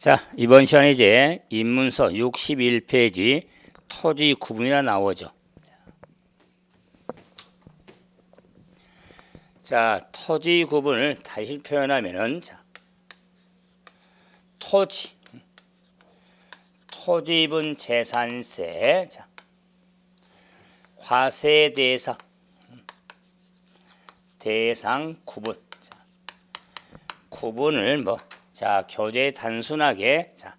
자, 이번 시간에 이제 입문서 61페이지 토지 구분이라 나오죠. 자, 토지 구분을 다시 표현하면은 자, 토지분 재산세, 자, 과세 대상 구분. 자, 구분을 자, 교재 단순하게 자,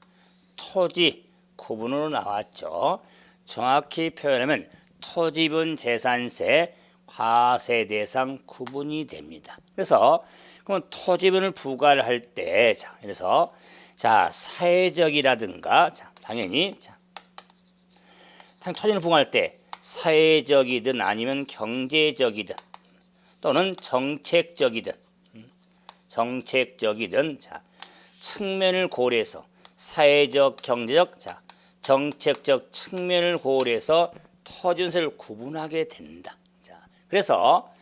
토지 구분으로 나왔죠. 정확히 표현하면 토지분 재산세 과세 대상 구분이 됩니다. 그래서 그럼 토지분을 부과를 할 때 자, 그래서 자, 사회적이라든가 자, 당연히 자, 토지를 부과할 때 사회적이든 아니면 경제적이든 또는 정책적이든 자, 측면을 고려해서 사회적, 경제적, 자, 정책적 측면을 고려해서 토지세를 구분하게 된다. 자, 그래서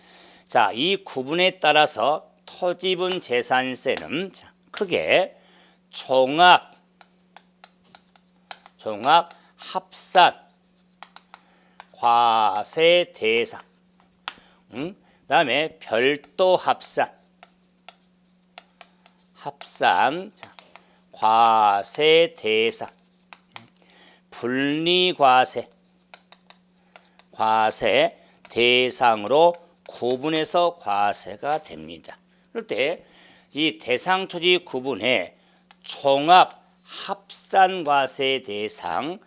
자, 이 구분에 따라서 토지분 재산세는 자, 크게 종합, 합산, 과세 대상, 그다음에 별도 합산, 자, 과세 대상, 분리과세, 과세 대상으로 구분해서 과세가 됩니다. 그럴 때 이 대상 토지 구분에 종합 합산과세 대상,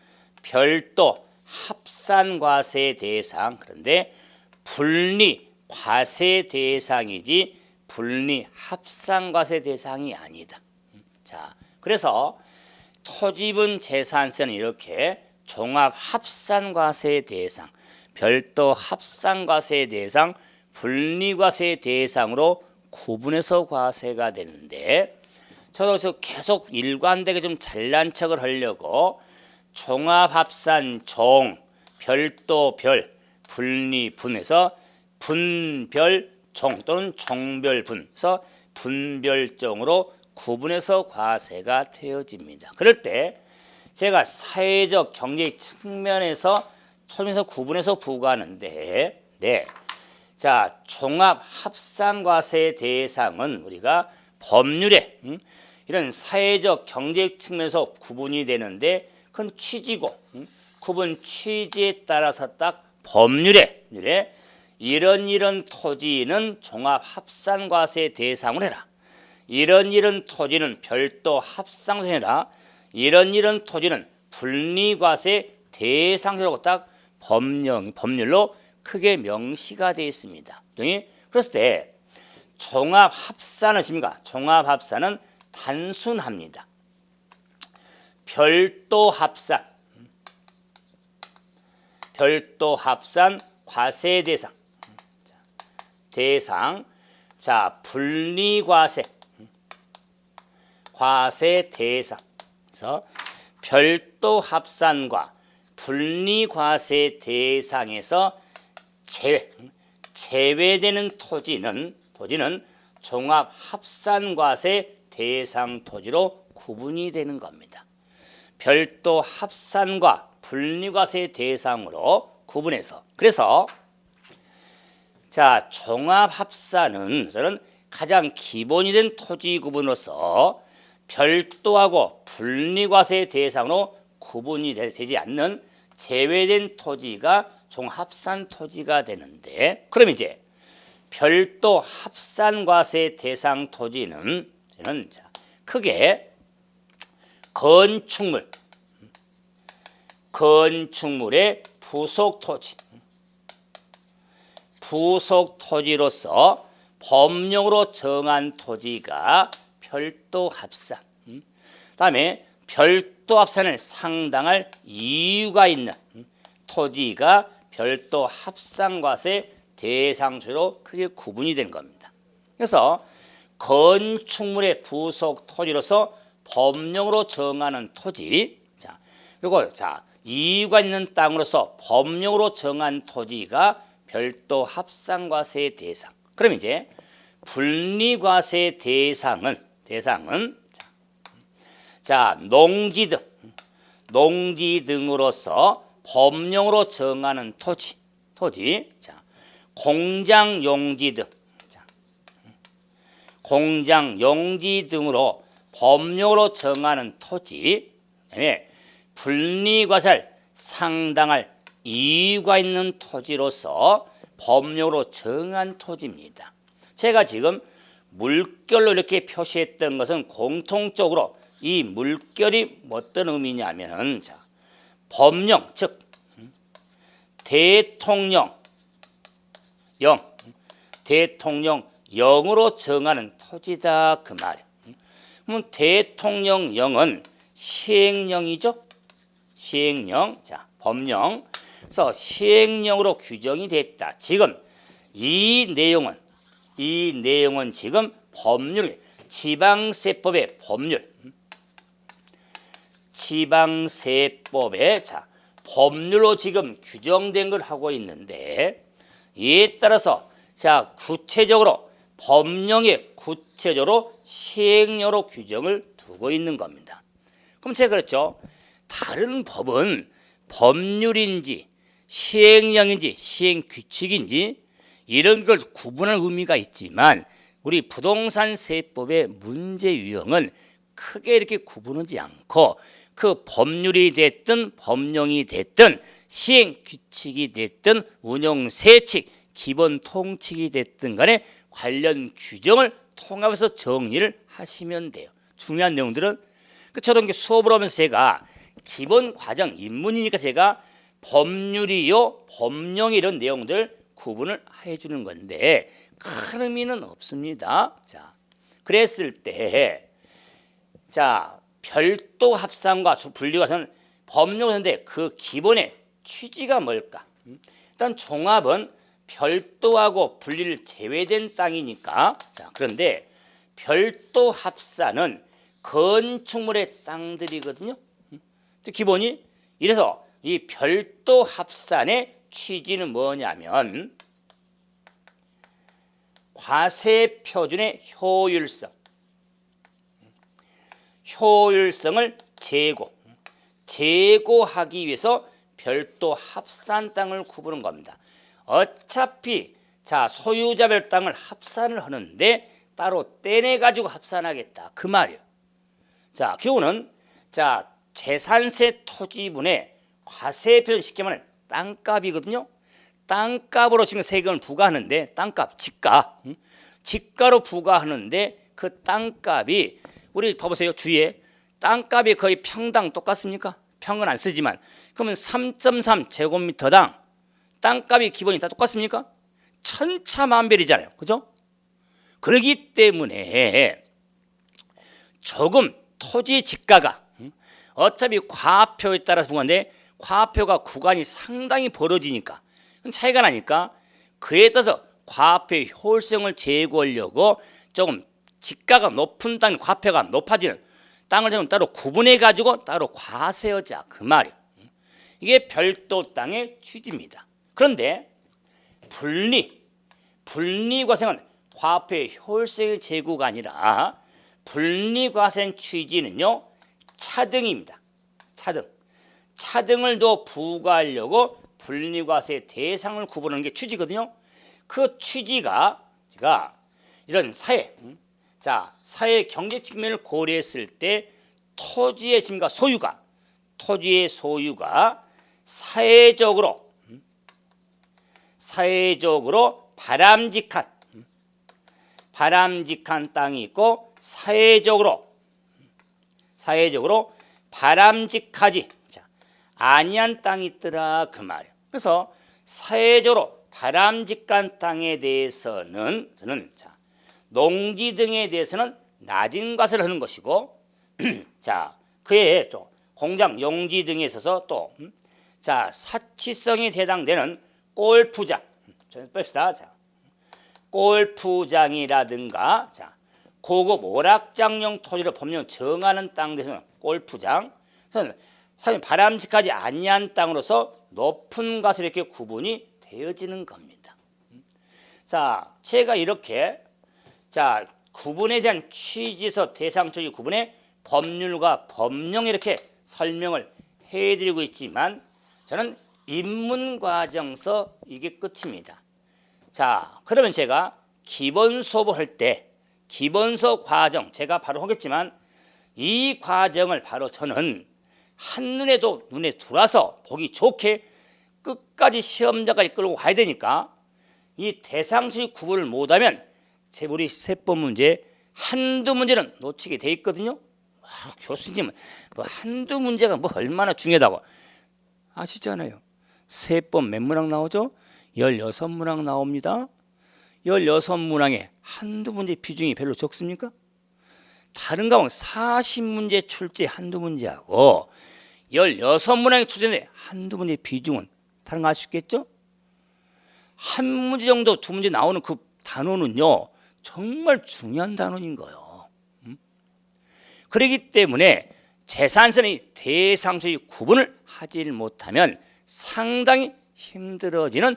별도 합산과세 대상, 그런데 분리 과세 대상이지 분리 합산과세 대상이 아니다. 자, 그래서 토지분 재산세는 이렇게 종합 합산과세 대상, 별도 합산과세 대상, 분리과세 대상으로 구분해서 과세가 되는데, 저도 계속 일관되게 좀 잘난 척을 하려고 종합합산 종, 별도 별, 분리 분해서 분별 종 또는 종별분에서 분별종으로 구분해서 과세가 되어집니다. 그럴 때 제가 사회적 경제적 측면에서 토지에서 구분해서 부과하는데, 네, 자, 종합 합산과세 대상은 우리가 법률에 이런 사회적 경제적 측면에서 구분이 되는데 그건 취지고, 구분 취지에 따라서 딱 법률에 이런 토지는 종합 합산과세 대상을 해라. 이런 토지는 별도 합산을 해라. 이런 토지는 분리과세 대상이라고 딱 법률로 크게 명시가 되어 있습니다. 그랬을 때 종합 합산은 십니까? 종합 합산은 단순합니다. 별도 합산 과세 대상, 자, 분리과세, 과세 대상. 그래서 별도 합산과 분리과세 대상에서 제외되는 토지는 종합 합산과세 대상 토지로 구분이 되는 겁니다. 별도 합산과 분리과세 대상으로 구분해서, 그래서 자, 종합합산은 저는 가장 기본이 된 토지 구분으로서 별도하고 분리과세 대상으로 구분이 되지 않는 제외된 토지가 종합산 토지가 되는데, 그럼 이제 별도 합산과세 대상 토지는 저는 자, 크게 건축물의 부속 토지로서 법령으로 정한 토지가 별도 합산. 다음에 별도 합산을 상당할 이유가 있는 토지가 별도 합산과세 대상토지로 크게 구분이 된 겁니다. 그래서 건축물의 부속 토지로서 법령으로 정하는 토지, 자, 그리고 자, 이유가 있는 땅으로서 법령으로 정한 토지가 별도 합산과세 대상. 그럼 이제 분리과세 대상은 자, 농지 등으로서 법령으로 정하는 토지. 자, 공장, 용지 등. 자, 공장, 용지 등으로 법령으로 정하는 토지. 그다음에 분리과세를 상당할 이유가 있는 토지로서 법령으로 정한 토지입니다. 제가 지금 물결로 이렇게 표시했던 것은 공통적으로 이 물결이 어떤 의미냐면은 자, 법령 즉 대통령령으로 정하는 토지다 그 말이에요. 그럼 대통령령은 시행령이죠. 시행령, 자 법령. 그래서 시행령으로 규정이 됐다. 지금 이 내용은 지금 법률, 지방세법의 법률, 지방세법의 자 법률로 지금 규정된 걸 하고 있는데 이에 따라서 자 구체적으로 법령에 구체적으로 시행령으로 규정을 두고 있는 겁니다. 그럼 제가 그랬죠. 다른 법은 법률인지 시행령인지 시행규칙인지 이런 걸 구분할 의미가 있지만 우리 부동산 세법의 문제 유형은 크게 이렇게 구분하지 않고 그 법률이 됐든 법령이 됐든 시행규칙이 됐든 운영세칙, 기본 통칙이 됐든 간에 관련 규정을 통합해서 정리를 하시면 돼요. 중요한 내용들은 저도 수업을 하면서 제가 기본 과정 입문이니까 제가 법률이요 법령이 이런 내용들 구분을 해주는 건데 큰 의미는 없습니다. 자, 그랬을 때 자 별도 합산과 분리과세는 법령인데 그 기본의 취지가 뭘까? 일단 종합은 별도하고 분리를 제외된 땅이니까 자 그런데 별도 합산은 건축물의 땅들이거든요. 기본이 이래서 이 별도 합산의 취지는 뭐냐면 과세 표준의 효율성을 제고하기 위해서 별도 합산 땅을 구분한 겁니다. 어차피 자 소유자별 땅을 합산을 하는데 따로 떼내 가지고 합산하겠다 그 말이에요. 자 교훈은 자 재산세 토지분의 과세 표준 쉽게 말하면 땅값이거든요. 땅값으로 지금 세금을 부과하는데 땅값 지가로 부과하는데 그 땅값이 우리 봐보세요. 주위에 땅값이 거의 평당 똑같습니까? 평은 안 쓰지만 그러면 3.3 제곱미터당 땅값이 기본이 다 똑같습니까? 천차만별이잖아요. 그죠? 그렇기 때문에 조금 토지 지가가 어차피 과표에 따라서 부과인데 과표가 구간이 상당히 벌어지니까 차이가 나니까 그에 따라서 과표의 효율성을 제고하려고 조금 지가가 높은 땅, 과표가 높아지는 땅을 좀 따로 구분해 가지고 따로 과세하자 그 말이에요. 이게 별도 땅의 취지입니다. 그런데 분리과세는 과표의 효율성의 제고가 아니라 분리과세 취지는요 차등입니다. 차등을 더 부과하려고 분리과세 대상을 구분하는 게 취지거든요. 그 취지가 이런 사회 경제 측면을 고려했을 때 토지의 짐과 토지의 소유가 사회적으로 바람직한 땅이 있고 사회적으로 바람직하지 아니한 땅이 있더라 그 말이에요. 그래서 사회적으로 바람직한 땅에 대해서는 농지 등에 대해서는 낮은 과세를 하는 것이고 자 그에 또 공장, 용지 등에 있어서 또 사치성에 해당되는 골프장 뺍시다. 골프장이라든가 고급 오락장용 토지를 법령 정하는 땅 대해서는 골프장 사실 바람직하지 아니한 땅으로서 높은 과세로 이렇게 구분이 되어지는 겁니다. 자, 제가 이렇게 구분에 대한 취지에서 대상적인 구분에 법률과 법령 이렇게 설명을 해드리고 있지만 저는 입문과정서 이게 끝입니다. 자, 그러면 제가 기본 수업을 할 때 기본서 과정 제가 바로 하겠지만 이 과정을 바로 저는 한눈에도 눈에 들어와서 보기 좋게 끝까지 시험자까지 끌고 가야 되니까 이 대상수의 구분을 못하면 우리 세법 문제 한두 문제는 놓치게 돼 있거든요. 교수님은 뭐 한두 문제가 뭐 얼마나 중요하다고 아시잖아요. 세법 몇 문항 나오죠? 16문항 나옵니다. 16문항에 한두 문제 비중이 별로 적습니까? 다른 과목 40문제 출제 한두 문제하고 16문항에 출제인데 한두 문제 비중은 다른 거 아시겠죠? 한 문제 정도 두 문제 나오는 그 단원은요 정말 중요한 단원인 거예요. 그렇기 때문에 재산세의 대상수의 구분을 하지 못하면 상당히 힘들어지는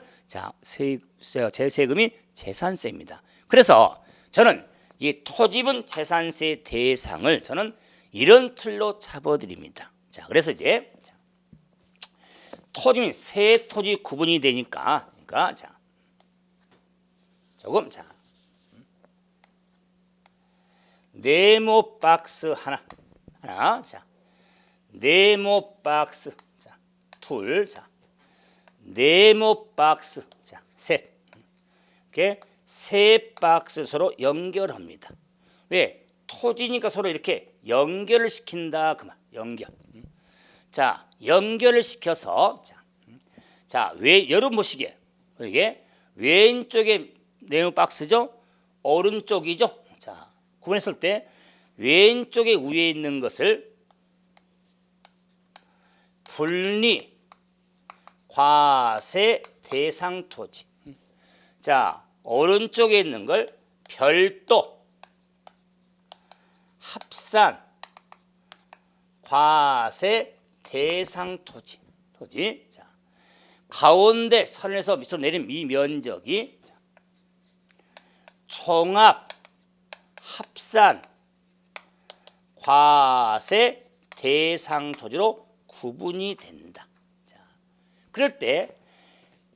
세금이 재산세입니다. 그래서 저는 이 토지분 재산세 대상을 저는 이런 틀로 잡아드립니다. 자, 그래서 이제 토지는 세 토지 구분이 되니까, 그러니까 자 조금 네모 박스 하나, 자 네모 박스 둘, 네모 박스 셋 이렇게 세 박스 서로 연결합니다. 왜? 토지니까 서로 이렇게 연결을 시킨다 그 말. 연결. 자, 연결을 시켜서 왜 여러분 보시기에 이게 왼쪽에 네모 박스죠? 오른쪽이죠? 자, 구분했을 때 왼쪽에 위에 있는 것을 분리 과세 대상 토지. 자, 오른쪽에 있는 걸 별도 합산 과세 대상 토지. 자, 가운데 선에서 밑으로 내린 이 면적이 총합 합산 과세 대상 토지로 구분이 된다. 자, 그럴 때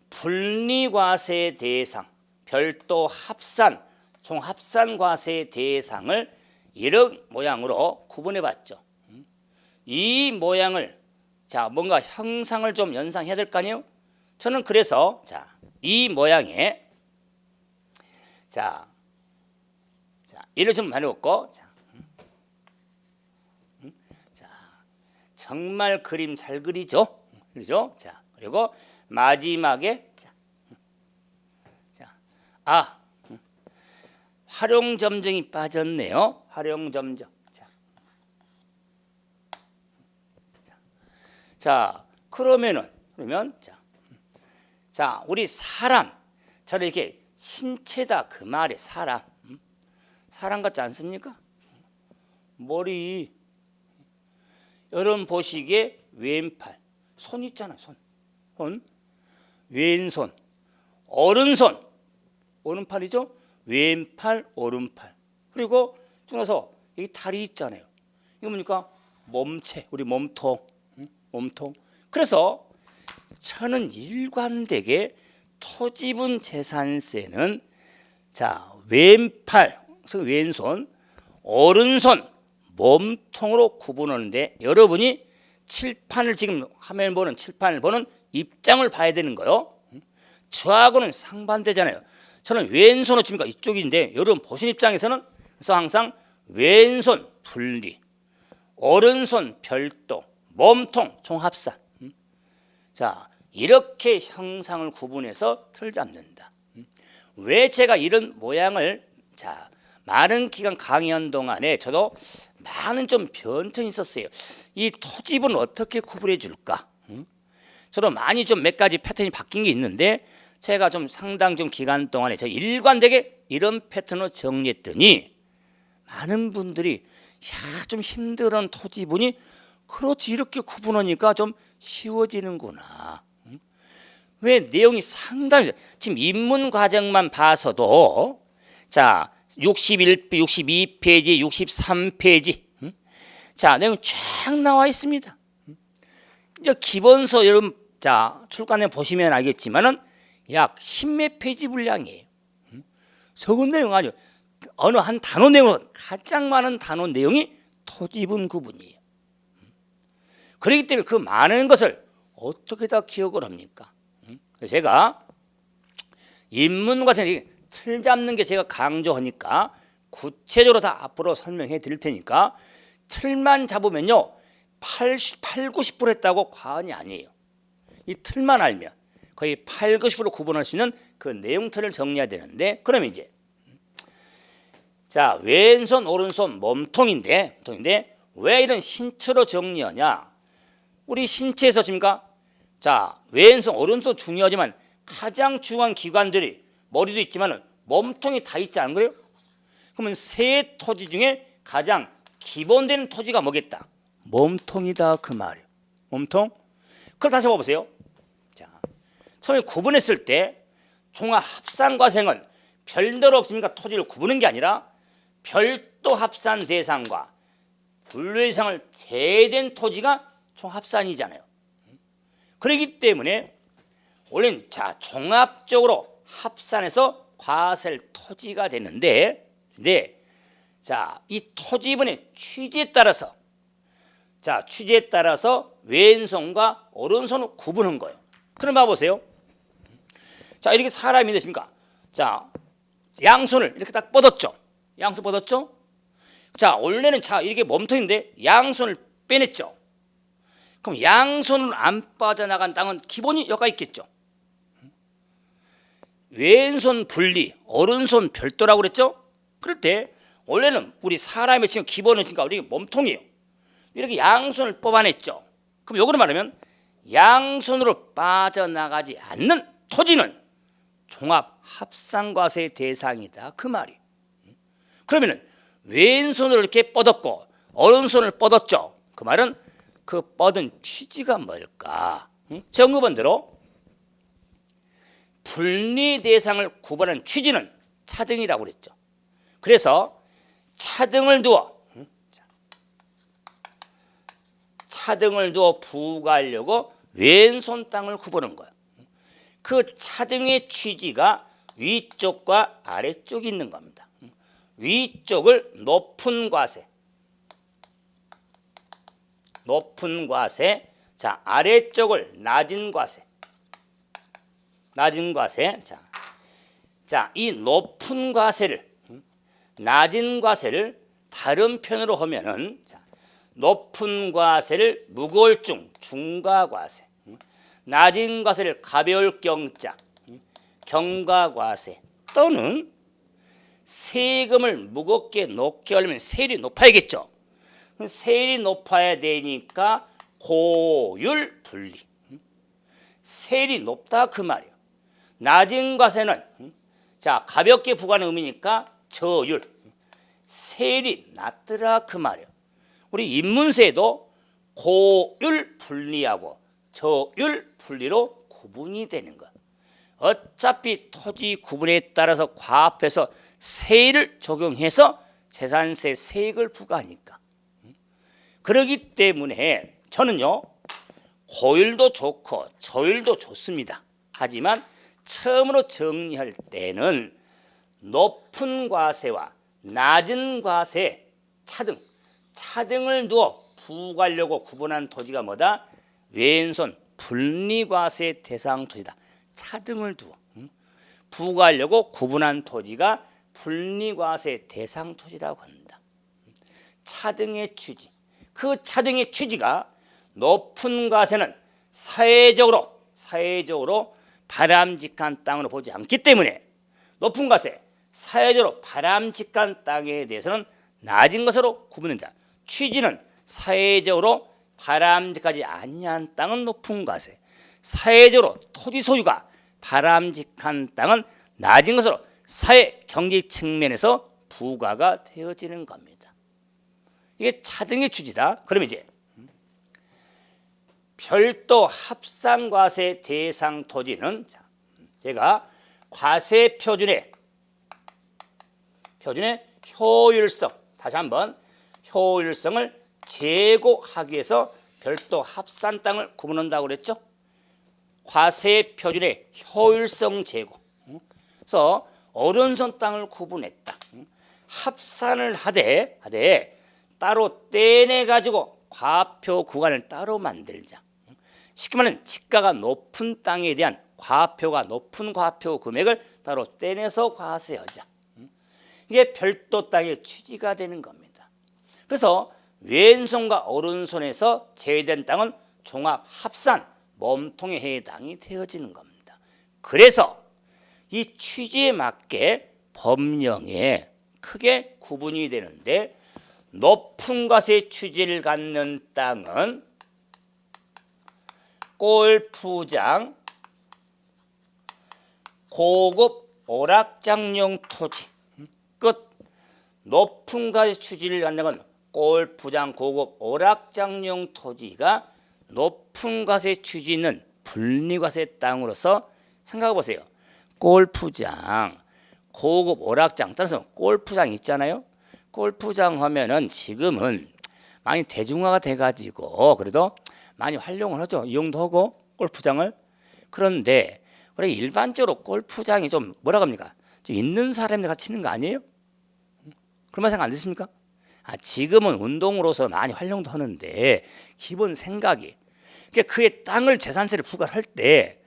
분리과세 대상, 별도 합산, 총합산과세 대상을 이런 모양으로 구분해 봤죠. 이 모양을 뭔가 형상을 좀 연상해야 될 거 아니에요? 저는 그래서 이 모양에 이를 좀 해놓고 정말 그림 잘 그리죠? 그렇죠? 그리고 마지막에 활용점정이 빠졌네요. 활용점정. 그러면 우리 사람 저는 이렇게 신체다 그 말에 사람 같지 않습니까? 머리 여러분 보시기에 왼팔 손 있잖아요. 손 왼손 오른손 오른팔이죠. 왼팔 오른팔 그리고 중에서 여기 다리 있잖아요. 이거 뭡니까? 몸체 우리 몸통. 그래서 저는 일관되게 토지분 재산세는 왼팔 왼손 오른손 몸통으로 구분하는데 여러분이 칠판을 지금 화면 보는 칠판을 보는 입장을 봐야 되는 거요. 저하고는 상반되잖아요. 저는 왼손으로 칩니까 이쪽인데 여러분 보신 입장에서는 그래서 항상 왼손 분리 오른손 별도 몸통 총합산. 이렇게 형상을 구분해서 틀 잡는다. 왜 제가 이런 모양을 많은 기간 강의한 동안에 저도 많은 좀 변천이 있었어요. 이 토지분 어떻게 구분해 줄까? 저도 많이 좀 몇 가지 패턴이 바뀐 게 있는데 제가 좀 상당 좀 기간 동안에 저 일관되게 이런 패턴으로 정리했더니 많은 분들이 좀 힘들은 토지분이 그렇지 이렇게 구분하니까 좀 쉬워지는구나. 왜 내용이 상당히 지금 입문 과정만 봐서도 61, 62페이지, 63페이지 자, 내용 쫙 나와 있습니다. 이제 기본서 여러분 자 출간에 보시면 알겠지만은 약 10몇 페이지 분량이에요. 적은 내용 아니요. 어느 한 단어 내용은 가장 많은 단어 내용이 토지분 구분이에요. 그렇기 때문에 그 많은 것을 어떻게 다 기억을 합니까? 그래서 제가 인문과 틀 잡는 게 제가 강조하니까 구체적으로 다 앞으로 설명해 드릴 테니까 틀만 잡으면요 80, 90% 했다고 과언이 아니에요. 이 틀만 알면 거의 8, 90% 구분할 수 있는 그 내용 틀을 정리해야 되는데 그러면 이제 자 왼손 오른손 몸통인데 왜 이런 신체로 정리하냐? 우리 신체에서 지금까 자 왼손 오른손 중요하지만 가장 중요한 기관들이 머리도 있지만 몸통이 다 있지 않은 거예요? 그러면 세 토지 중에 가장 기본되는 토지가 뭐겠다? 몸통이다 그 말이에요. 몸통. 그럼 다시 봐보세요. 자, 처음에 구분했을 때 종합 합산과생은 별도로 토지를 구분한 게 아니라 별도 합산 대상과 분류 대상을 제외된 토지가 총합산이잖아요. 그렇기 때문에 원래는 자 종합적으로 합산해서 과세 토지가 되는데, 자 이 토지분의 취지에 따라서 왼손과 오른손을 구분한 거예요. 그럼 봐보세요. 자 이렇게 사람이 됐습니까? 자 양손을 이렇게 딱 뻗었죠. 양손 뻗었죠. 자 원래는 자 이렇게 몸통인데 양손을 빼냈죠. 그럼 양손으로 안 빠져나간 땅은 기본이 여가 있겠죠. 왼손 분리, 오른손 별도라고 그랬죠. 그럴 때 원래는 우리 사람의 지금 기본은 지금 우리 몸통이에요. 이렇게 양손을 뽑아냈죠. 그럼 요거를 말하면 양손으로 빠져나가지 않는 토지는 종합 합산과세 대상이다 그 말이. 그러면은 왼손으로 이렇게 뻗었고 오른손을 뻗었죠. 그 말은 그 뻗은 취지가 뭘까? 정급원대로 분리 대상을 구분하는 취지는 차등이라고 그랬죠. 그래서 차등을 두어 부과하려고 왼손 땅을 구분한 거예요. 그 차등의 취지가 위쪽과 아래쪽이 있는 겁니다. 위쪽을 높은 과세, 자 아래쪽을 낮은 과세, 자 이 높은 과세를 낮은 과세를 다른 편으로 하면은 자, 높은 과세를 무거울 중과과세, 낮은 과세를 가벼울 경과과세 또는 세금을 무겁게 높게 하려면 세율이 높아야겠죠. 세율이 높아야 되니까 고율 분리. 세율이 높다 그 말이에요. 낮은 과세는 자 가볍게 부과하는 의미니까 저율. 세율이 낮더라 그 말이에요. 우리 인문세도 고율 분리하고 저율 분리로 구분이 되는 것. 어차피 토지 구분에 따라서 과합해서 세율을 적용해서 재산세 세액을 부과하니까. 그렇기 때문에 저는요 고율도 좋고 저율도 좋습니다. 하지만 처음으로 정리할 때는 높은 과세와 낮은 과세 차등을 두어 부과하려고 구분한 토지가 뭐다? 왼손 분리과세 대상 토지다. 차등을 두어 부과하려고 구분한 토지가 분리과세 대상 토지라고 한다. 차등의 취지. 그 차등의 취지가 높은 과세는 사회적으로 바람직한 땅으로 보지 않기 때문에 높은 과세, 사회적으로 바람직한 땅에 대해서는 낮은 것으로 구분한다. 취지는 사회적으로 바람직하지 아니한 땅은 높은 과세, 사회적으로 토지 소유가 바람직한 땅은 낮은 것으로 사회 경제 측면에서 부과가 되어지는 겁니다. 이게 차등의 취지다. 그러면 이제 별도 합산과세 대상 토지는 제가 과세 표준의 효율성, 다시 한번 효율성을 재고하기 위해서 별도 합산 땅을 구분한다고 그랬죠. 과세 표준의 효율성 재고. 그래서 오른손 땅을 구분했다. 합산을 하되 따로 떼내 가지고 과표 구간을 따로 만들자. 쉽게 말하면 지가가 높은 땅에 대한 과표가 높은 과표 금액을 따로 떼내서 과세하자. 이게 별도 땅의 취지가 되는 겁니다. 그래서 왼손과 오른손에서 제외된 땅은 종합 합산 몸통에 해당이 되어지는 겁니다. 그래서 이 취지에 맞게 법령에 크게 구분이 되는데, 높은 과세 취지를 갖는 땅은 골프장, 고급 오락장용 토지. 끝. 높은 과세 취지를 갖는 건 골프장, 고급 오락장용 토지가 높은 과세 취지 있는 분리과세 땅으로서 생각해 보세요. 골프장, 고급 오락장, 따라서 골프장 있잖아요. 골프장 하면은 지금은 많이 대중화가 돼가지고 그래도 많이 활용을 하죠. 이용도 하고 골프장을. 그런데 우리 일반적으로 골프장이 좀 뭐라 합니까? 좀 있는 사람들 같이 치는 거 아니에요? 그런 생각 안 드십니까? 지금은 운동으로서 많이 활용도 하는데 기본 생각이 그의 땅을 재산세를 부과할 때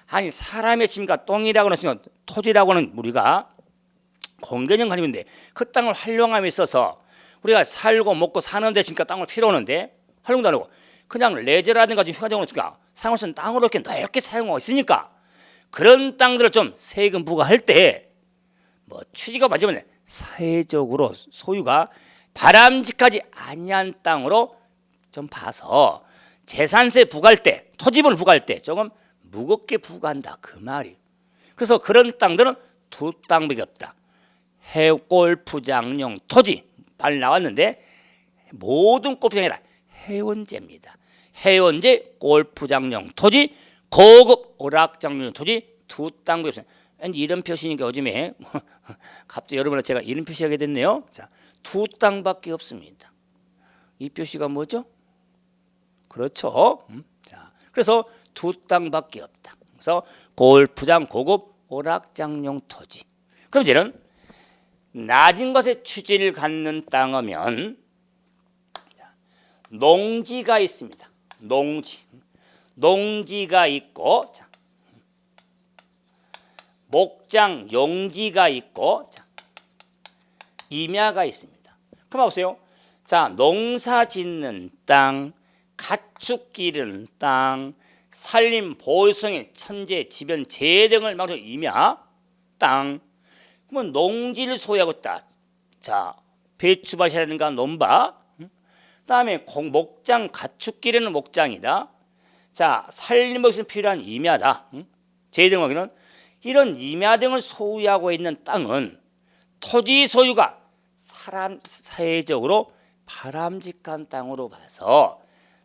아니 사람의 집과 똥이라고는 토지라고는 우리가 공개념 가지고 있는데 그 땅을 활용함에 있어서 우리가 살고 먹고 사는데 집과 땅을 필요하는데 활용도 안 하고 그냥 레저라든가 휴가장으로 사용할 수 있는 땅으로 이렇게 넓게 사용하고 있으니까 그런 땅들을 좀 세금 부과할 때 뭐 취지가 맞으면 사회적으로 소유가 바람직하지 아니한 땅으로 좀 봐서 재산세 부과할 때, 토지분을 부과할 때 조금 무겁게 부과한다 그 말이에요. 그래서 그런 땅들은 두 땅밖에 없다. 골프장용 토지 발 나왔는데 모든 골프장이 아니라 해원제입니다. 해원제, 골프장용 토지, 고급 오락장용 토지 두 땅밖에 없습니다. 이런 표시니까 요즘에 갑자기 여러분한테 제가 이런 표시하게 됐네요. 자, 두 땅밖에 없습니다. 이 표시가 뭐죠? 그렇죠. 자, 그래서 두 땅밖에 없다. 그래서 골프장, 고급 오락장용 토지. 그럼 이제는 낮은 것의 취지를 갖는 땅이면 농지가 있습니다. 농지가 있고, 자, 목장, 용지가 있고, 자, 임야가 있습니다. 그럼 보세요. 자, 농사 짓는 땅, 가축 기르는 땅, 산림 보유성의 천재, 지변, 재 등을 말하는 임야 땅. 그러면 농지를 소유하고 있다. 자, 배추밭이라든가 논밭. 그다음에 목장, 가축 기르는 목장이다. 자, 산림 보유성이 필요한 임야다. 재 등 하기는 이런 임야 등을 소유하고 있는 땅은 토지 소유가 사회적으로 바람직한 땅으로 봐서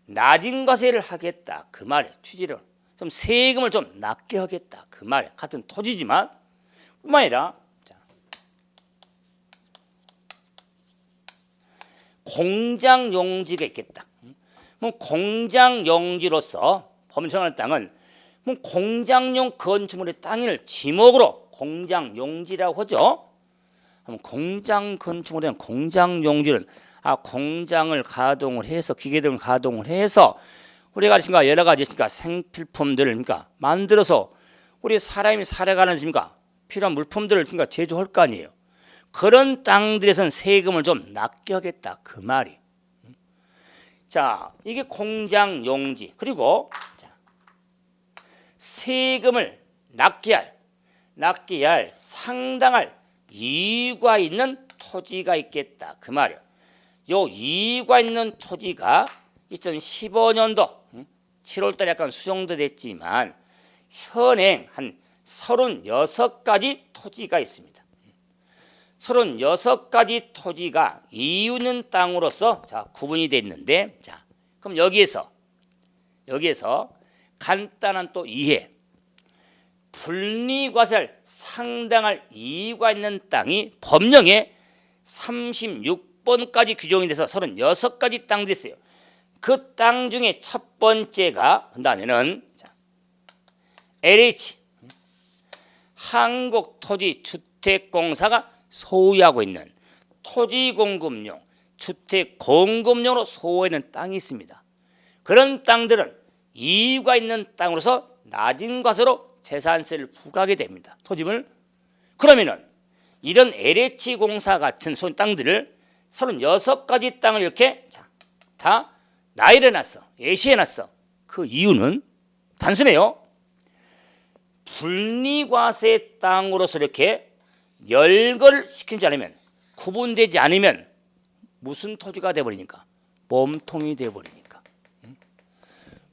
낮은 과세를 하겠다 그 말이에요. 취지를 좀 세금을 좀 낮게 하겠다 그 말이에요. 같은 토지지만 뿐만 아니라 공장 용지가 있겠다. 공장 용지로서 범정하는 땅은 공장용 건축물의 땅을 지목으로 공장 용지라고 하죠. 공장 건축물에 대한 공장 용지는 공장을 가동을 해서 기계 등을 가동을 해서 우리가 여러 가지 생필품들을 만들어서 우리 사람이 살아가는 필요한 물품들을 제조할 거 아니에요. 그런 땅들에서는 세금을 좀 낮게 하겠다 그 말이. 자, 이게 공장 용지. 그리고 세금을 낮게 할 상당할 이유가 있는 토지가 있겠다 그 말이에요. 요 이유가 있는 토지가 2015년도 7월달에 약간 수정도 됐지만 현행 한 36가지 토지가 있습니다. 36가지 토지가 이유 있는 땅으로서 구분이 됐는데, 자, 그럼 여기에서 간단한 또 이해. 분리과세를 상당할 이유가 있는 땅이 법령에 36 번까지 규정이 돼서 36가지 땅들이 있어요. 그 땅 중에 첫 번째가 한다면은 LH 한국토지주택공사가 소유하고 있는 토지공급용, 주택공급용으로 소유하는 땅이 있습니다. 그런 땅들은 이유가 있는 땅으로서 낮은 과세로 재산세를 부과하게 됩니다. 토지물. 그러면은 이런 LH공사 같은 손 땅들을 36가지 땅을 이렇게 다 나열해놨어. 예시해놨어. 그 이유는 단순해요. 분리과세 땅으로서 이렇게 열거를 시키지 않으면, 구분되지 않으면 무슨 토지가 돼버리니까? 몸통이 돼버리니까.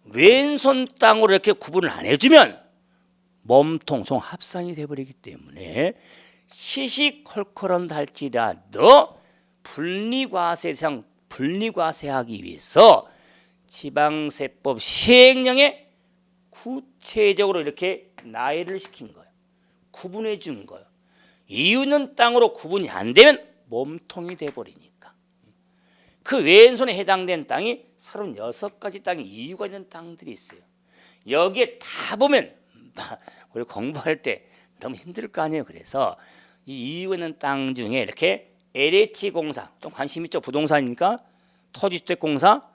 왼손 땅으로 이렇게 구분을 안 해주면 몸통, 합산이 돼버리기 때문에 시시콜콜한 할지라도 분리과세 대상 분리과세하기 위해서 지방세법 시행령에 구체적으로 이렇게 나열을 시킨 거예요. 구분해 준 거예요. 이유는 땅으로 구분이 안 되면 몸통이 돼버리니까. 그 왼손에 해당된 땅이 36가지 땅이 이유가 있는 땅들이 있어요. 여기에 다 보면 우리 공부할 때 너무 힘들 거 아니에요. 그래서 이 이유가 있는 땅 중에 이렇게 LH공사, 좀 관심 있죠? 부동산이니까 토지주택공사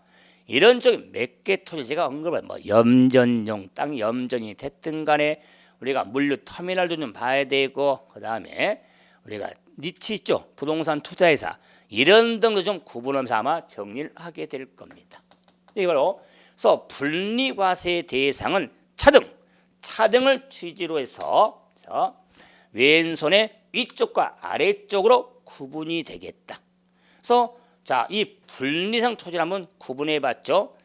이런 쪽에 몇 개 토지 제가 언급을 뭐 염전용 땅 염전이 됐든 간에 우리가 물류 터미널도 좀 봐야 되고, 그 다음에 우리가 니치 있죠? 부동산 투자회사 이런 등도 좀 구분하면서 아마 정리를 하게 될 겁니다. 이거로 그래서 분리과세 대상은 차등을 취지로 해서 왼손의 위쪽과 아래쪽으로 구분이 되겠다. 그래서 이 분리상 토지를 한번 구분해 봤죠.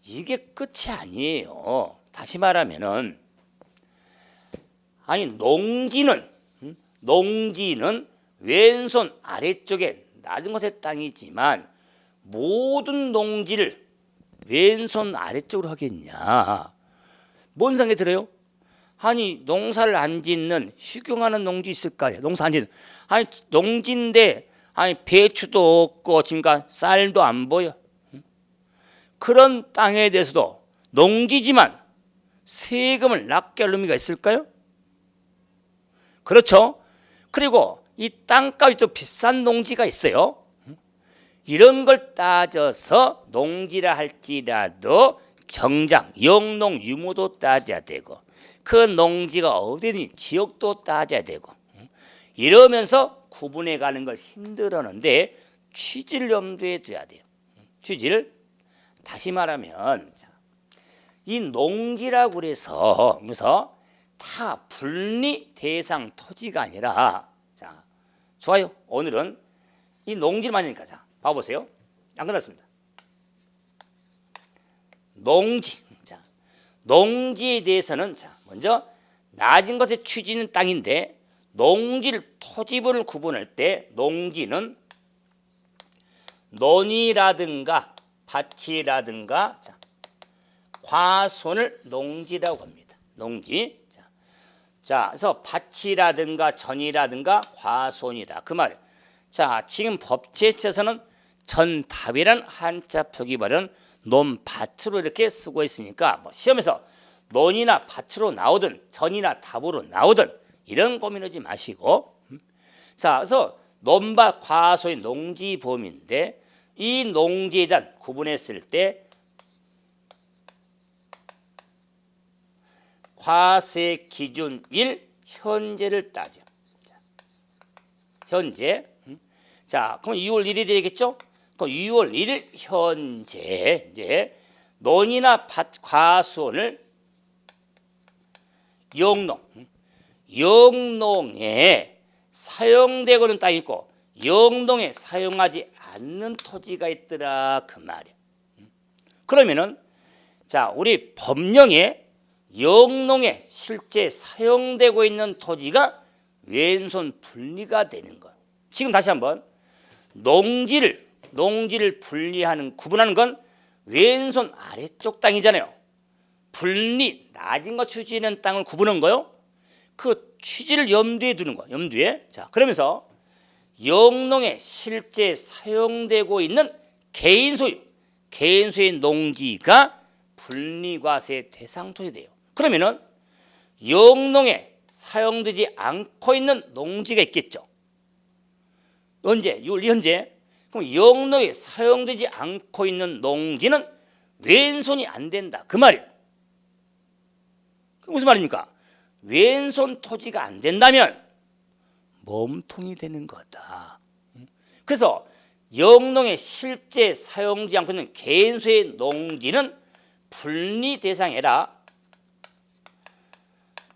이게 끝이 아니에요. 다시 말하면은 농지는 왼손 아래쪽에 낮은 곳의 땅이지만 모든 농지를 왼손 아래쪽으로 하겠냐? 뭔 생각이 들어요? 아니 농사를 안 짓는 휴경하는 농지 있을까요? 농사 안 짓는 농지인데 배추도 없고 지금 쌀도 안 보여. 그런 땅에 대해서도 농지지만 세금을 낮게 할 의미가 있을까요? 그렇죠. 그리고 이 땅값이 또 비싼 농지가 있어요. 이런 걸 따져서 농지라 할지라도 경장, 영농, 유무도 따져야 되고 그 농지가 어디니 지역도 따져야 되고 이러면서 구분해 가는 걸 힘들었는데 취지를 염두에 둬야 돼요. 취지를 다시 말하면 이 농지라고 그래서 다 분리 대상 토지가 아니라 좋아요. 오늘은 이 농지를 만드니까 봐보세요. 안 끝났습니다. 농지에 대해서는 먼저 낮은 것에 취지는 땅인데 농지를 토지부를 구분할 때 농지는 논이라든가 밭이라든가 과손을 농지라고 합니다. 농지. 그래서 밭이라든가 전이라든가 과손이다. 그 말이에요. 지금 법제처에서는 전답이란 한자 표기말은 논밭으로 이렇게 쓰고 있으니까 시험에서 논이나 밭으로 나오든 전이나 답으로 나오든 이런 고민하지 마시고 그래서 논밭 과소의 농지 범위인데 이 농지에 대한 구분했을 때 과세 기준 1 현재를 따져. 현재. 그럼 2월 1일이 되겠죠? 그럼 2월 1일 현재 이제 논이나 밭 과수원을 영농에 사용되고 있는 땅이 있고 영농에 사용하지 않는 토지가 있더라 그 말이야. 그러면은 우리 법령에 영농에 실제 사용되고 있는 토지가 왼손 분리가 되는 거야. 지금 다시 한번 농지를 구분하는 건 왼손 아래쪽 땅이잖아요. 분리 낮은 거 취지는 땅을 구분한 거요. 그 취지를 염두에 두는 거야. 염두에. 그러면서 영농에 실제 사용되고 있는 개인 소유의 농지가 분리과세 대상 토지돼요. 그러면은 영농에 사용되지 않고 있는 농지가 있겠죠. 현재 그럼 영농에 사용되지 않고 있는 농지는 왼손이 안 된다 그 말이에요. 무슨 말입니까? 왼손 토지가 안 된다면 몸통이 되는 거다. 그래서 영농에 실제 사용되지 않고 있는 개인소의 농지는 분리 대상이라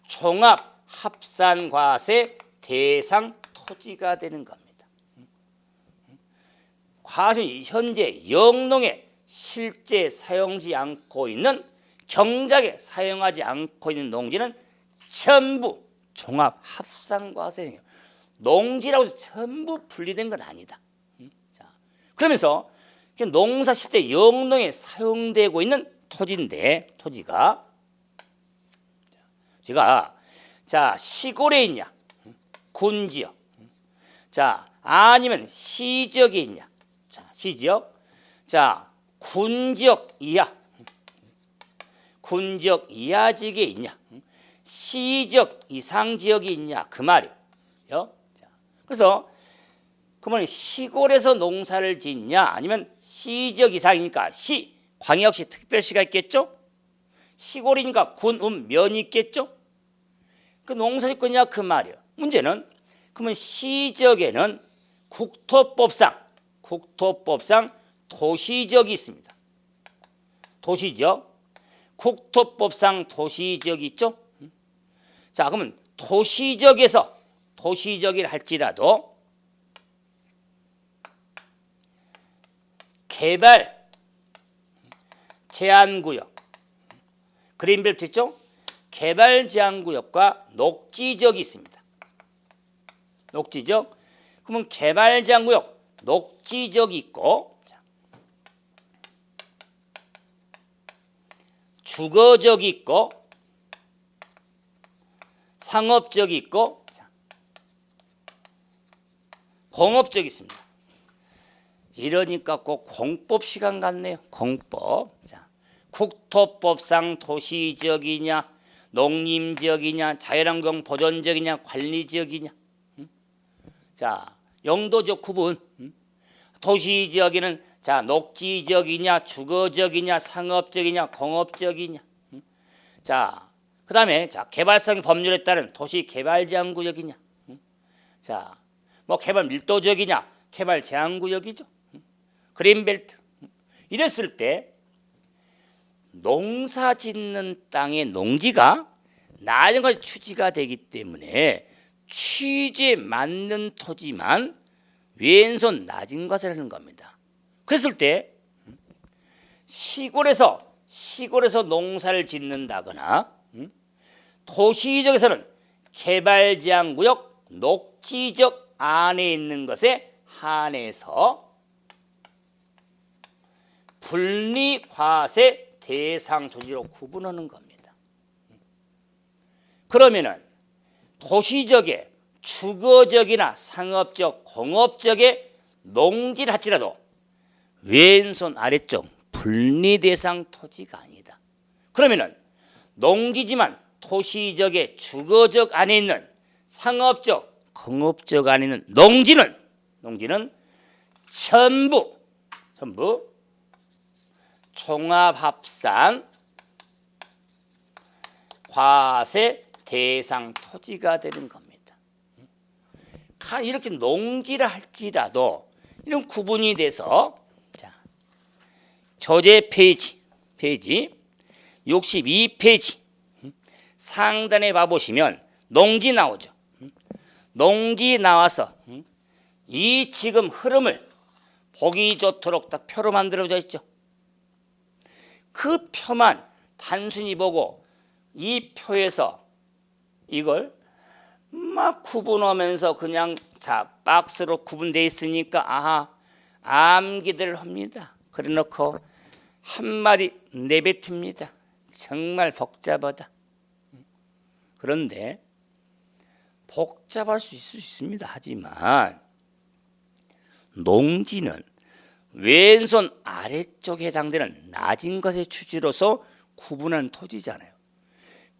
종합 합산과세 대상 토지가 되는 겁니다. 과연 현재 영농에 실제 사용하지 않고 있는 경작에 사용하지 않고 있는 농지는 전부 종합 합산과세예요. 농지라고 해서 전부 분리된 건 아니다. 자, 그러면서 농사 실제 영농에 사용되고 있는 토지가 제가 시골에 있냐 군지역 아니면 시지역에 있냐 시지역 군지역 이하 지역에 있냐 시지역 이상 지역이 있냐 그 말이에요. 그래서 그러면 시골에서 농사를 짓냐 아니면 시지역 이상이니까 광역시 특별시가 있겠죠. 시골이니까 군, 면이 있겠죠. 그 농사 짓고 있냐 그 말이에요. 문제는 그러면 시지역에는 국토법상 도시지역이 있습니다. 도시지역 국토법상 도시지역이 있죠. 그러면 도시지역이라 할지라도 개발 제한구역 그린벨트 있죠. 개발 제한구역과 녹지지역이 있습니다. 녹지지역 그러면 개발 제한구역 녹지지역이 있고 주거지역이 있고 상업지역이 있고 공업지역이 있습니다. 이러니까 꼭 공법 시간 같네요. 공법. 국토법상 도시지역이냐 농림지역이냐 자연환경 보존지역이냐 관리지역이냐 용도적 구분 도시지역에는 녹지지역이냐 주거지역이냐 상업지역이냐 공업지역이냐 그 다음에 개발성 법률에 따른 도시개발제한구역이냐 개발 밀도지역이냐 개발 제한구역이죠. 그린벨트 이랬을 때 농사 짓는 땅의 농지가 낮은 것이 취지가 되기 때문에 취지에 맞는 토지만 왼손 낮은 것을 하는 겁니다. 그랬을 때 시골에서 농사를 짓는다거나 도시지역에서는 개발제한구역 녹지지역 안에 있는 것에 한해서 분리과세 대상 토지로 구분하는 겁니다. 그러면은 도시지역에 주거지역이나 상업지역, 공업지역에 농지를 할지라도 왼손 아래쪽 분리 대상 토지가 아니다. 그러면은 농지지만 도시지역의 주거지역 안에 있는 상업지역, 공업지역 안에 있는 농지는 전부 종합합산 과세 대상 토지가 되는 겁니다. 이렇게 농지를 할지라도 이런 구분이 돼서 조제 페이지 62페이지 상단에 봐보시면 농지 나오죠. 농지 나와서 이 지금 흐름을 보기 좋도록 딱 표로 만들어져 있죠. 그 표만 단순히 보고 이 표에서 이걸 막 구분하면서 그냥 박스로 구분되어 있으니까 암기들 합니다. 그래 놓고 한마디 내뱉습니다. 정말 복잡하다. 그런데 복잡할 수 있습니다. 하지만 농지는 왼손 아래쪽에 해당되는 낮은 것의 취지로서 구분한 토지잖아요.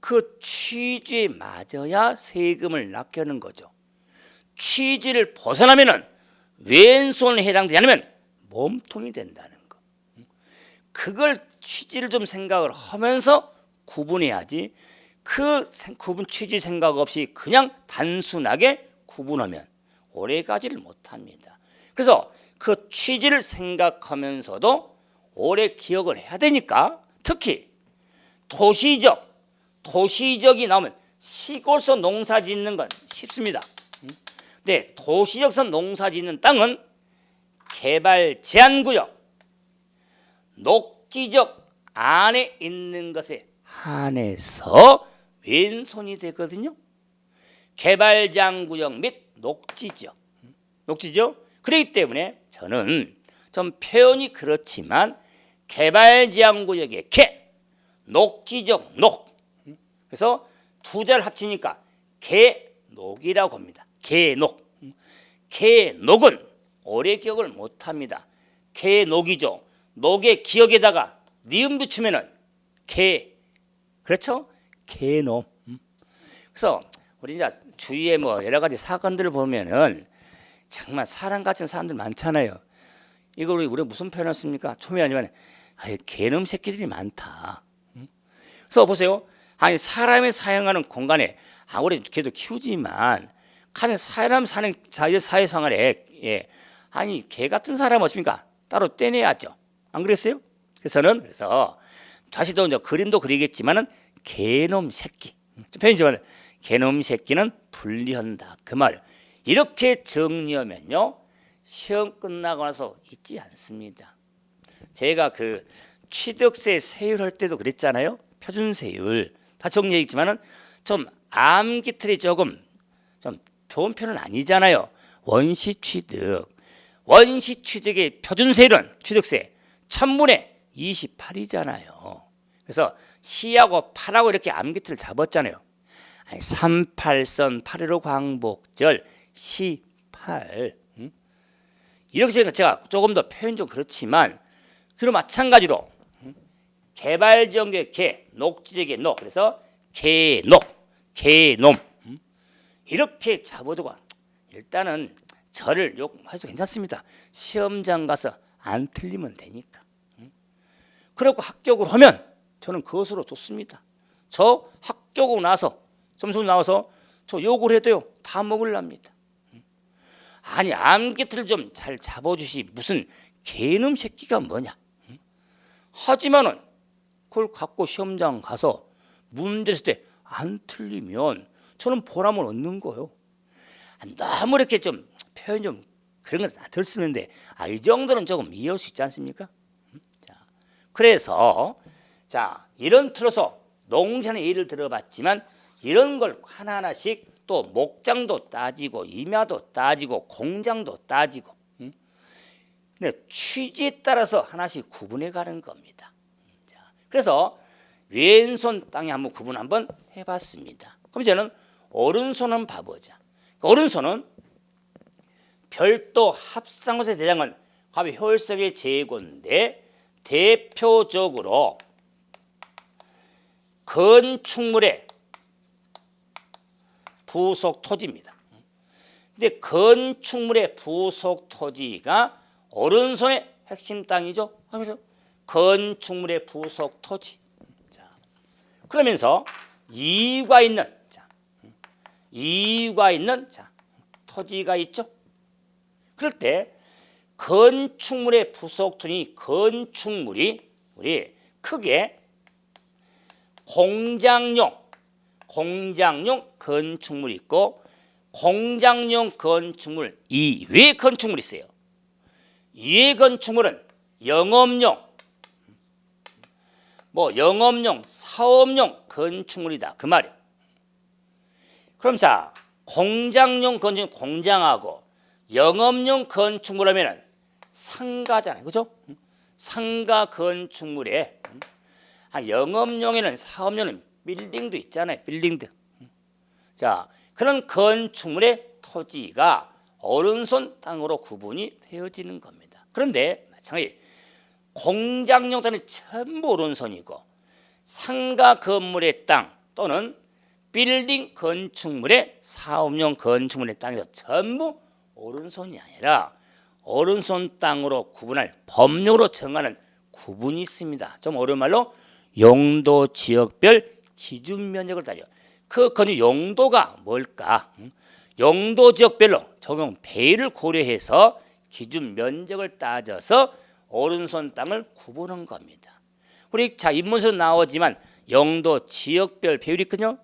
그 취지에 맞아야 세금을 납기하는 거죠. 취지를 벗어나면은 왼손에 해당되지 않으면 몸통이 된다는 거. 그걸 취지를 좀 생각을 하면서 구분해야지, 그 구분 취지 생각 없이 그냥 단순하게 구분하면 오래 가지를 못합니다. 그래서 그 취지를 생각하면서도 오래 기억을 해야 되니까, 특히 도시적이 나오면 시골서 농사 짓는 건 쉽습니다. 근데 도시적서 농사 짓는 땅은 개발 제한 구역, 녹지적 안에 있는 것에 한해서 왼손이 되거든요. 개발 제한 구역 및 녹지죠. 그렇기 때문에 저는 좀 표현이 그렇지만 개발 제한 구역의 개, 녹지적 녹. 그래서 두 자를 합치니까 개녹이라고 합니다. 개녹. 개녹은 오래 기억을 못합니다. 개녹이죠. 녹의 기억에다가 니은 붙이면은 그렇죠? 개놈. 그래서 우리 이제 주위에 뭐 여러 가지 사건들을 보면은 정말 사람 같은 사람들 많잖아요. 이걸 우리 무슨 표현을 씁니까? 처음에 아니면 개놈 새끼들이 많다. 그래서 보세요. 아니 사람이 사용하는 공간에 아무리 개도 키우지만 사람 사는 사회생활에 아니 개 같은 사람 없습니까? 따로 떼내야죠. 안 그랬어요? 그래서 다시도 이제 그림도 그리겠지만은 개놈 새끼, 편의지만 개놈 새끼는 분리한다 그 말. 이렇게 정리하면요 시험 끝나고 나서 잊지 않습니다. 제가 그 취득세 세율할 때도 그랬잖아요. 표준세율 다 정리했지만은 좀 암기틀이 조금 좀 좋은 편은 아니잖아요. 원시취득의 표준세율은 취득세 1000분의 28이잖아요. 그래서 시하고 8하고 이렇게 암기틀을 잡았잖아요. 38선 8.15 광복절 18 이렇게 제가 조금 더 표현 좀 그렇지만 그리고 마찬가지로 개발지역의 개, 녹지역의 녹, 그래서 개녹, 개놈 이렇게 잡아두고 일단은 저를 욕해도 괜찮습니다. 시험장 가서 안 틀리면 되니까. 그리고 합격을 하면 저는 그것으로 좋습니다. 저 합격하고 나서 점수 나와서 저 욕을 해도요 다 먹으랍니다. 아니 암기틀을 좀 잘 잡아주시 무슨 개놈 새끼가 뭐냐. 하지만은 그걸 갖고 시험장 가서 문제 있을 때 안 틀리면 저는 보람을 얻는 거예요. 너무 이렇게 좀 표현 좀 그런 건 덜 쓰는데 이 정도는 조금 이해할 수 있지 않습니까? 그래서 이런 틀어서 농산의 예를 들어봤지만 이런 걸 하나하나씩 또 목장도 따지고 임야도 따지고 공장도 따지고 근데 취지에 따라서 하나씩 구분해 가는 겁니다. 그래서 왼손 땅에 한번 구분 한번 해봤습니다. 그럼 이제는 오른손은 봐보자. 오른손은 별도 합상것의 대장은 화비 효율성의 제고인데 대표적으로 건축물의 부속 토지입니다. 근데 건축물의 부속 토지가 오른손의 핵심 땅이죠. 그래서 건축물의 부속 토지. 그러면서 이유가 있는 토지가 있죠. 그럴 때 건축물의 부속 토지, 건축물이 우리 크게 공장용 건축물이 있고 공장용 건축물 이외 건축물이 있어요. 이외 건축물은 영업용, 영업용, 사업용 건축물이다 그 말이에요. 그럼 공장용 건축물 공장하고 영업용 건축물 하면은 상가잖아요, 그죠? 상가 건축물에 영업용에는 사업용은 빌딩도 있잖아요, 빌딩도. 그런 건축물의 토지가 오른손 땅으로 구분이 되어지는 겁니다. 그런데 마찬가지 공장용 땅은 전부 오른손이고 상가 건물의 땅 또는 빌딩 건축물의 사업용 건축물의 땅에서 전부 오른손이 아니라 오른손 땅으로 구분할 법령으로 정하는 구분이 있습니다. 좀 어려운 말로 용도 지역별 기준 면적을 따져. 그 건축 용도가 뭘까? 용도 지역별로 적용 배를 고려해서 기준 면적을 따져서 오른손 땅을 구분한 겁니다. 우리 자 입문서 나오지만 용도 지역별 배율이 있거든요.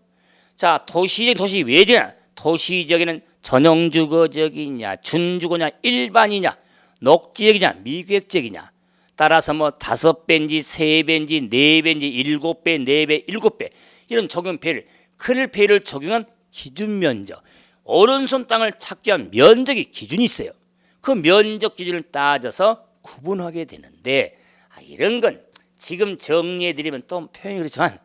자 도시적 도시 외지냐 도시적에는 전용주거적이냐 준주거냐 일반이냐 녹지역이냐 미계획적이냐 따라서 뭐 5배인지 3배인지 4배인지 7배 4배 7배 이런 적용 배를 큰 배를 적용한 기준 면적 오른손 땅을 찾기 위한 면적이 기준이 있어요. 그 면적 기준을 따져서 구분하게 되는데 이런 건 지금 정리해드리면 또 표현이 그렇지만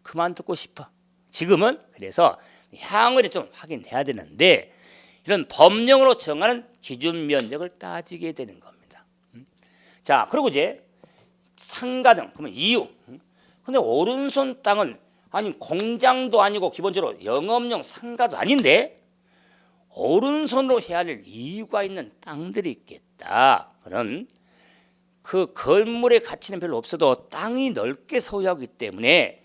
그만 듣고 싶어. 지금은 그래서 향후에 좀 확인해야 되는데 이런 법령으로 정하는 기준 면적을 따지게 되는 겁니다. 자 그리고 이제 상가 등 그러면 이유. 근데 오른손 땅은 아니 공장도 아니고 기본적으로 영업용 상가도 아닌데 오른손으로 해야 할 이유가 있는 땅들이 있겠다. 그런 그 건물의 가치는 별로 없어도 땅이 넓게 소유하기 때문에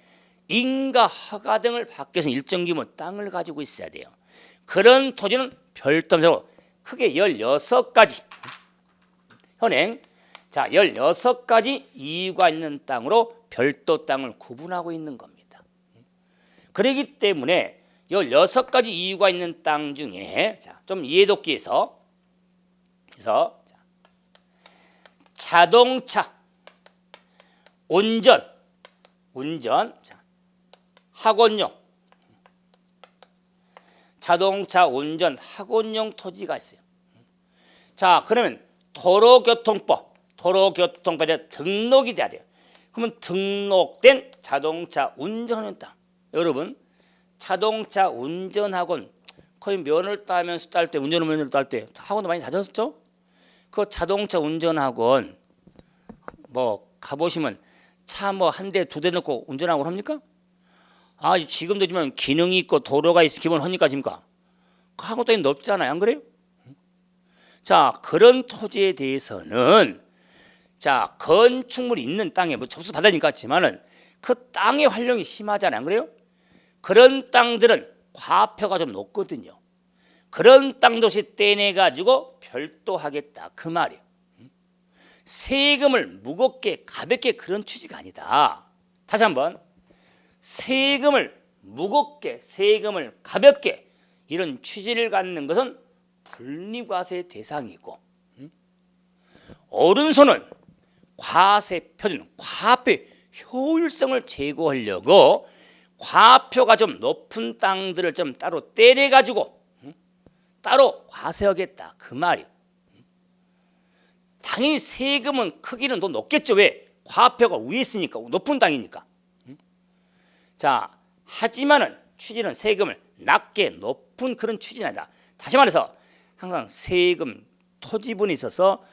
인가 허가 등을 받기 위해서 일정 규모 땅을 가지고 있어야 돼요. 그런 토지는 별도로 크게 16가지 현행 자 16가지 이유가 있는 땅으로 별도 땅을 구분하고 있는 겁니다. 그렇기 때문에 16가지 이유가 있는 땅 중에 좀 이해돕기에서 자동차 운전 학원용 자동차 운전 학원용 토지가 있어요. 자 그러면 도로교통법에 등록이 돼야 돼요. 그러면 등록된 자동차 운전하는 땅 여러분 자동차 운전학원 거의 면허를 따면서 딸 때 운전면허를 딸 때 학원도 많이 다녔었죠. 그 자동차 운전학원 뭐 가보시면 차 뭐 한 대 두 대 넣고 운전학원 합니까? 지금도 지금 기능이 있고 도로가 있어 기본 하니까 지금까 그 학원 땅이 넓잖아요. 안 그래요? 자 그런 토지에 대해서는 자 건축물이 있는 땅에 뭐 접수 받으니까 지만은 그 땅의 활용이 심하잖아요. 안 그래요? 그런 땅들은 과표가 좀 높거든요. 그런 땅도시 떼내 가지고 별도 하겠다 그 말이에요. 세금을 무겁게 가볍게 그런 취지가 아니다. 다시 한번 세금을 무겁게 세금을 가볍게 이런 취지를 갖는 것은 분리과세 대상이고 오른손은 과세 표준 과표의 효율성을 제고하려고 과표가 좀 높은 땅들을 좀 따로 떼내 가지고 따로 과세하겠다 그 말이에요. 당연히 세금은 크기는 더 높겠죠. 왜? 과표가 위에 있으니까 높은 땅이니까. 자 하지만은 취지는 세금을 낮게 높은 그런 취지는 아니다. 다시 말해서 항상 세금 토지분이 있어서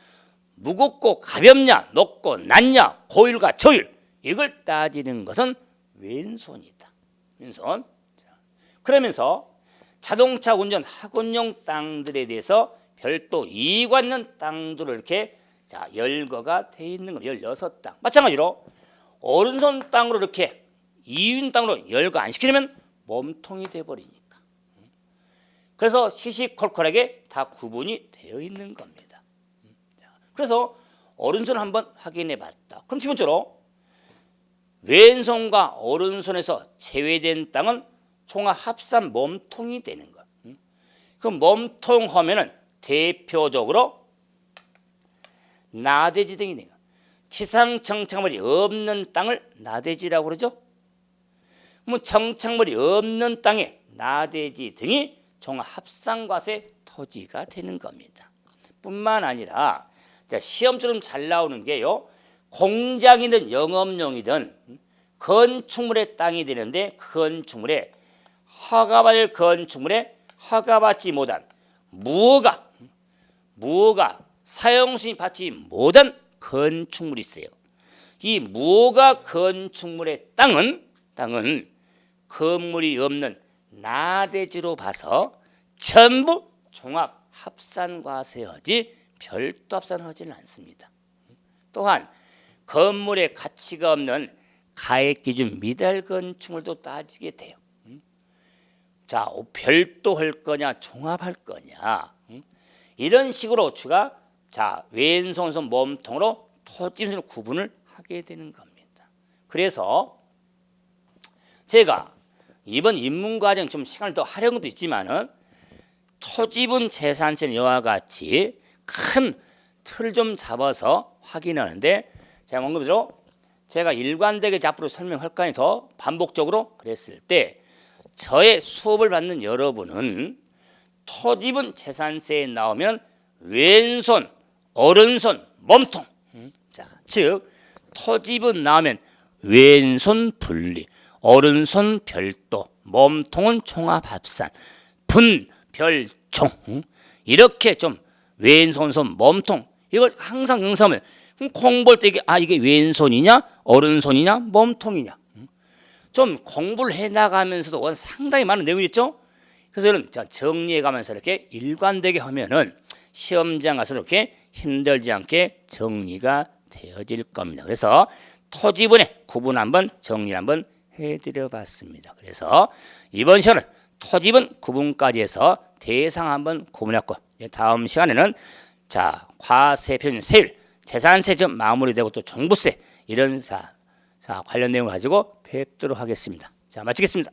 무겁고 가볍냐 높고 낮냐 고율과 저율 이걸 따지는 것은 왼손이다. 왼손. 그러면서 자동차 운전 학원용 땅들에 대해서 별도 이익이 있는 땅들을 이렇게 열거가 돼 있는 거 16땅. 마찬가지로 오른손 땅으로 이렇게 이윤 땅으로 열거 안 시키려면 몸통이 돼 버리니까. 그래서 시시콜콜하게 다 구분이 되어 있는 겁니다. 그래서 오른손을 한번 확인해 봤다. 그럼 기본적으로 왼손과 오른손에서 제외된 땅은 총합 합산 몸통이 되는 것. 그 몸통 하면은 대표적으로 나대지 등이 되는 것. 지상 정착물이 없는 땅을 나대지라고 그러죠. 그러면 정착물이 없는 땅에 나대지 등이 종합 합산과세 토지가 되는 겁니다. 뿐만 아니라 시험처럼 잘 나오는 게요. 공장이든 영업용이든 건축물의 땅이 되는데 건축물에 허가받을 건축물에 허가받지 못한 무허가 사용수익 받지 못한 건축물이 있어요. 이 무허가 건축물의 땅은 건물이 없는 나대지로 봐서 전부 종합 합산과세하지 별도 합산하지는 않습니다. 또한 건물의 가치가 없는 가액기준 미달 건축물도 따지게 돼요. 자, 별도 할 거냐 종합할 거냐 이런 식으로 우리가 자 왼손 몸통으로 토지분을 구분을 하게 되는 겁니다. 그래서 제가 이번 입문과정 좀 시간을 더 하려는 것도 있지만은 토지분 재산세는 이와 같이 큰 틀 좀 잡아서 확인하는데 제가 언급대로 제가 일관되게 앞으로 설명할 거니 더 반복적으로 그랬을 때 저의 수업을 받는 여러분은 토지분 재산세에 나오면 왼손, 오른손, 몸통 자, 즉 토지분 나오면 왼손 분리, 오른손 별도, 몸통은 종합합산, 분, 별, 총 이렇게 좀 왼손, 몸통 이걸 항상 응사하면 그럼 공부할 때 이게 왼손이냐 오른손이냐 몸통이냐 좀 공부를 해나가면서도 상당히 많은 내용이 있죠. 그래서 여러분 정리해가면서 이렇게 일관되게 하면은 시험장 가서 이렇게 힘들지 않게 정리가 되어질 겁니다. 그래서 토지분의 구분 한번 정리 한번 해드려봤습니다. 그래서 이번 시간은 토지분 구분까지 해서 대상 한번 구분했고 다음 시간에는 자 과세 표준 세율 재산세 좀 마무리되고 또 종부세 이런 관련 내용을 가지고 뵙도록 하겠습니다. 자 마치겠습니다.